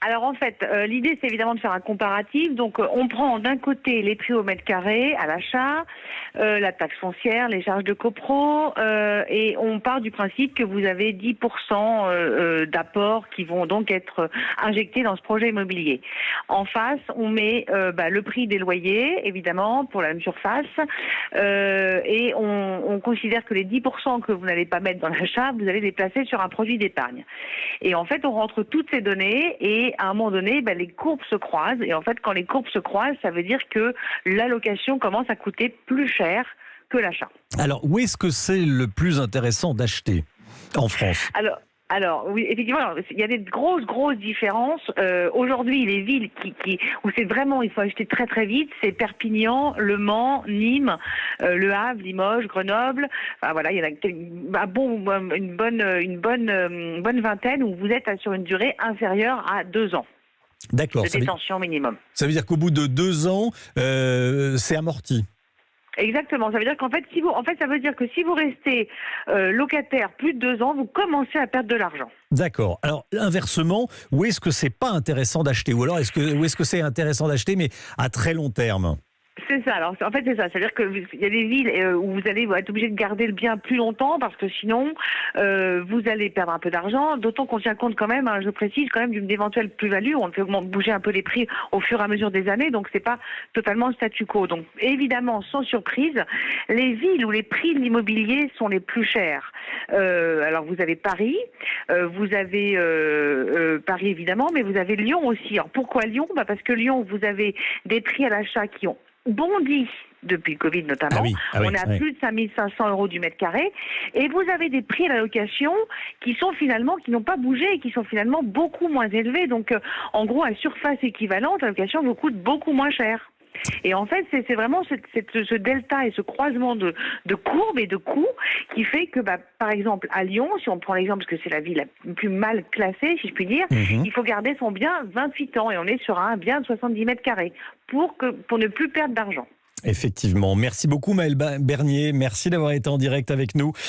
Alors en fait, l'idée c'est évidemment de faire un comparatif. Donc on prend d'un côté les prix au mètre carré à l'achat, la taxe foncière, les charges de copro, et on part du principe que vous avez 10% d'apports qui vont donc être injectés dans ce projet immobilier. En face, on met le prix des loyers, évidemment, pour la même surface, et on considère que les 10% que vous n'allez pas mettre dans l'achat, vous allez les placer sur un produit d'épargne. Et en fait, on rentre toutes ces données et à un moment donné, les courbes se croisent. Et en fait, quand les courbes se croisent, ça veut dire que la location commence à coûter plus cher que l'achat. Alors, où est-ce que c'est le plus intéressant d'acheter en France ? Alors oui, effectivement, il y a des grosses différences. Aujourd'hui, les villes où c'est vraiment, il faut acheter très très vite, c'est Perpignan, Le Mans, Nîmes, Le Havre, Limoges, Grenoble. Enfin, voilà, il y en a une bonne vingtaine où vous êtes sur une durée inférieure à 2 ans. D'accord. De détention minimum. Ça veut dire qu'au bout de 2 ans, c'est amorti. Exactement. Ça veut dire qu'en fait, ça veut dire que si vous restez locataire plus de 2 ans, vous commencez à perdre de l'argent. D'accord. Alors, inversement, où est-ce que c'est pas intéressant d'acheter ? Ou alors, où est-ce que c'est intéressant d'acheter, mais à très long terme ? C'est ça. Alors, en fait, c'est ça. C'est-à-dire qu'il y a des villes où vous allez être obligé de garder le bien plus longtemps parce que sinon, vous allez perdre un peu d'argent. D'autant qu'on tient compte quand même, je précise, quand même d'une éventuelle plus-value. On fait bouger un peu les prix au fur et à mesure des années. Donc, c'est pas totalement statu quo. Donc, évidemment, sans surprise, les villes où les prix de l'immobilier sont les plus chers. Alors, vous avez Paris, vous avez Paris évidemment, mais vous avez Lyon aussi. Alors, pourquoi Lyon ? Parce que Lyon, vous avez des prix à l'achat qui ont bondi depuis le Covid notamment. On est à plus de 5 500 € du mètre carré. Et vous avez des prix à la location qui n'ont pas bougé et qui sont finalement beaucoup moins élevés. Donc, en gros, à surface équivalente, la location vous coûte beaucoup moins cher. Et en fait, c'est vraiment ce delta et ce croisement de courbes et de coûts qui fait que, par exemple, à Lyon, si on prend l'exemple, parce que c'est la ville la plus mal classée, si je puis dire, il faut garder son bien 28 ans et on est sur un bien de 70 mètres carrés pour ne plus perdre d'argent. Effectivement. Merci beaucoup Maëlle Bernier. Merci d'avoir été en direct avec nous.